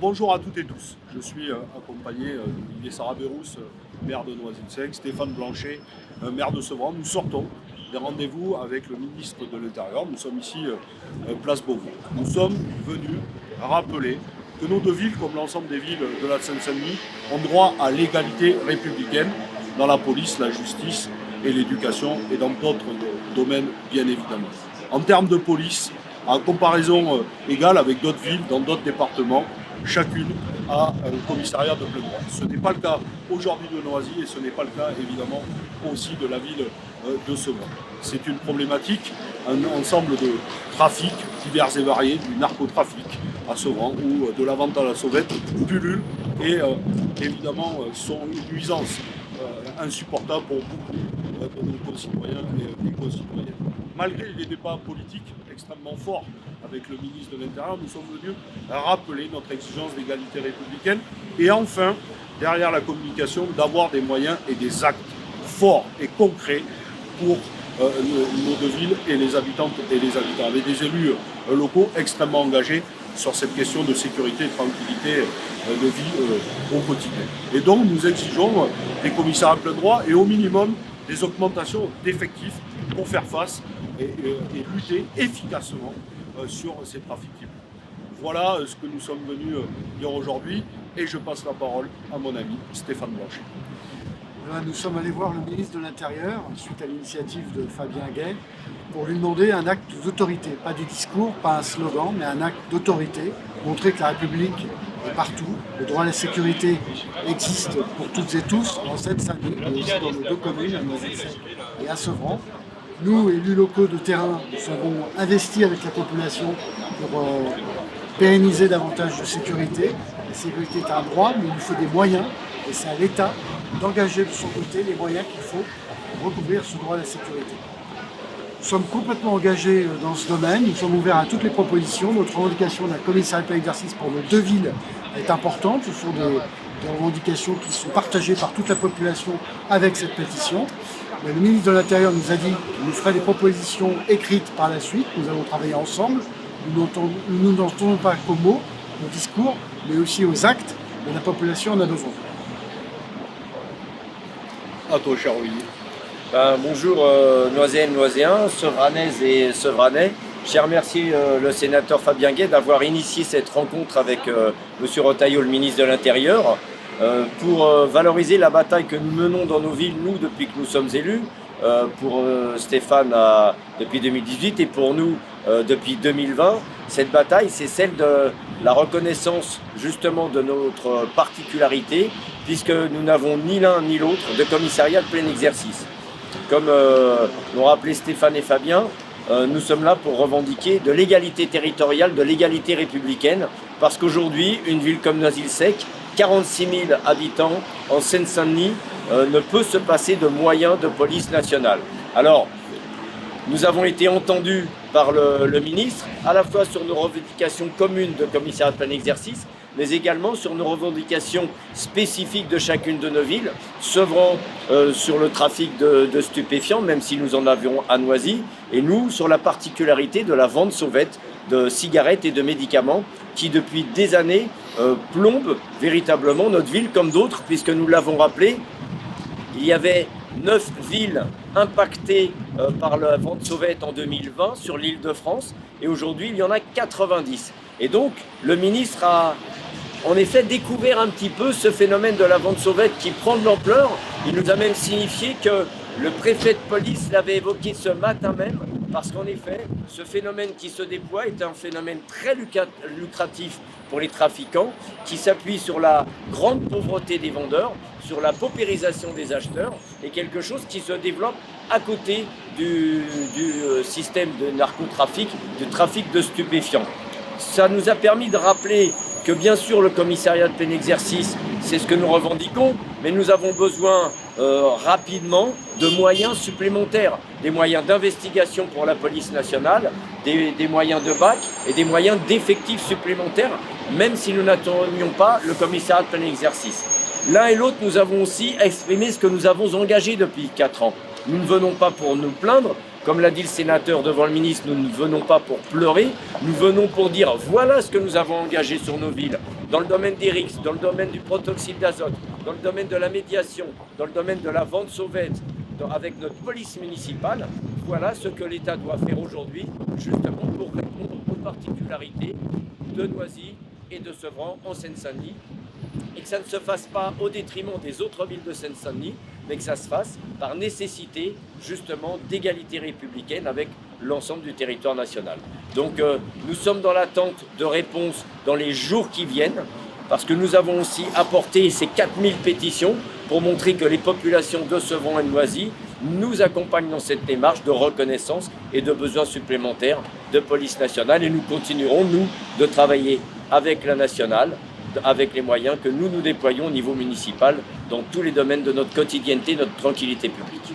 Bonjour à toutes et tous. Je suis accompagné d'Olivier Sarabérousse, maire de Noisy-le-Sec, Stéphane Blanchet, maire de Sevran. Nous sortons des rendez-vous avec le ministre de l'Intérieur. Nous sommes ici place Beauvau. Nous sommes venus rappeler que nos deux villes, comme l'ensemble des villes de la Seine-Saint-Denis, ont droit à l'égalité républicaine dans la police, la justice et l'éducation et dans d'autres domaines bien évidemment. En termes de police, en comparaison égale avec d'autres villes dans d'autres départements, chacune a un commissariat de plein droit. Ce n'est pas le cas aujourd'hui de Noisy et ce n'est pas le cas évidemment aussi de la ville de Sevran. C'est une problématique, un ensemble de trafics divers et variés, du narcotrafic à Sevran ou de la vente à la sauvette pullule et évidemment sont une nuisance insupportable pour beaucoup de nos concitoyens et concitoyennes. Malgré les débats politiques extrêmement forts avec le ministre de l'Intérieur, nous sommes venus rappeler notre exigence d'égalité républicaine et enfin, derrière la communication, d'avoir des moyens et des actes forts et concrets pour nos deux villes et les habitantes et les habitants, avec des élus locaux extrêmement engagés sur cette question de sécurité et de tranquillité de vie au quotidien. Et donc nous exigeons des commissaires à plein droit et au minimum des augmentations d'effectifs pour faire face et lutter efficacement sur ces trafics. Voilà ce que nous sommes venus dire aujourd'hui et je passe la parole à mon ami Stéphane Blanchet. Nous sommes allés voir le ministre de l'Intérieur suite à l'initiative de Fabien Gay pour lui demander un acte d'autorité, pas du discours, pas un slogan, mais un acte d'autorité, montrer que la République est partout, le droit à la sécurité existe pour toutes et tous en Seine-Saint-Denis, mais aussi dans nos deux communes, à Noisy-le-Sec et à Sevran. Nous, élus locaux de terrain, nous serons investis avec la population pour pérenniser davantage de sécurité. La sécurité est un droit, mais il nous faut des moyens, et c'est à l'État d'engager de son côté les moyens qu'il faut pour recouvrir ce droit à la sécurité. Nous sommes complètement engagés dans ce domaine, nous sommes ouverts à toutes les propositions. Notre revendication d'un commissariat de plein exercice pour nos deux villes est importante. Ce sont des revendications qui sont partagées par toute la population avec cette pétition. Mais le ministre de l'Intérieur nous a dit qu'il nous ferait des propositions écrites par la suite. Nous allons travailler ensemble. Nous n'entendons pas qu'aux mots, aux discours, mais aussi aux actes. Et la population en a besoin. À toi, cher Olivier. Bonjour Noiséennes, Noiséens, Sevranaises et Sevranais. Je remercie le sénateur Fabien Gay d'avoir initié cette rencontre avec M. Retailleau, le ministre de l'Intérieur, pour valoriser la bataille que nous menons dans nos villes, nous, depuis que nous sommes élus, pour Stéphane depuis 2018 et pour nous depuis 2020. Cette bataille, c'est celle de la reconnaissance justement de notre particularité, puisque nous n'avons ni l'un ni l'autre de commissariat de plein exercice. Comme l'ont rappelé Stéphane et Fabien, nous sommes là pour revendiquer de l'égalité territoriale, de l'égalité républicaine, parce qu'aujourd'hui, une ville comme Noisy-le-Sec, 46 000 habitants en Seine-Saint-Denis, ne peut se passer de moyens de police nationale. Alors, nous avons été entendus par le ministre, à la fois sur nos revendications communes de commissariat de plein exercice, mais également sur nos revendications spécifiques de chacune de nos villes. Sevran sur le trafic de stupéfiants, même si nous en avions à Noisy, et nous sur la particularité de la vente sauvette de cigarettes et de médicaments qui depuis des années plombe véritablement notre ville comme d'autres, puisque nous l'avons rappelé, il y avait 9 villes impactées par la vente sauvette en 2020 sur l'Île-de-France, et aujourd'hui il y en a 90. Et donc le ministre a en effet découvert un petit peu ce phénomène de la vente sauvette qui prend de l'ampleur. Il nous a même signifié que le préfet de police l'avait évoqué ce matin même, parce qu'en effet, ce phénomène qui se déploie est un phénomène très lucratif pour les trafiquants, qui s'appuie sur la grande pauvreté des vendeurs, sur la paupérisation des acheteurs, et quelque chose qui se développe à côté du système de narcotrafic, du trafic de stupéfiants. Ça nous a permis de rappeler que bien sûr le commissariat de plein exercice, c'est ce que nous revendiquons, mais nous avons besoin rapidement de moyens supplémentaires, des moyens d'investigation pour la police nationale, des moyens de BAC et des moyens d'effectifs supplémentaires, même si nous n'attendions pas le commissariat de plein exercice. L'un et l'autre, nous avons aussi exprimé ce que nous avons engagé depuis 4 ans. Nous ne venons pas pour nous plaindre, comme l'a dit le sénateur devant le ministre, nous ne venons pas pour pleurer, nous venons pour dire voilà ce que nous avons engagé sur nos villes. dans le domaine des RICS, dans le domaine du protoxyde d'azote, dans le domaine de la médiation, dans le domaine de la vente sauvette, avec notre police municipale. Voilà ce que l'État doit faire aujourd'hui, justement pour répondre aux particularités de Noisy et de Sevran en Seine-Saint-Denis, et que ça ne se fasse pas au détriment des autres villes de Seine-Saint-Denis, mais que ça se fasse par nécessité justement d'égalité républicaine avec l'ensemble du territoire national. Donc nous sommes dans l'attente de réponses dans les jours qui viennent, parce que nous avons aussi apporté ces 4000 pétitions pour montrer que les populations de Sevran et de Noisy nous accompagnent dans cette démarche de reconnaissance et de besoins supplémentaires de police nationale. Et nous continuerons, nous, de travailler avec la nationale, avec les moyens que nous déployons au niveau municipal dans tous les domaines de notre quotidienneté, notre tranquillité publique.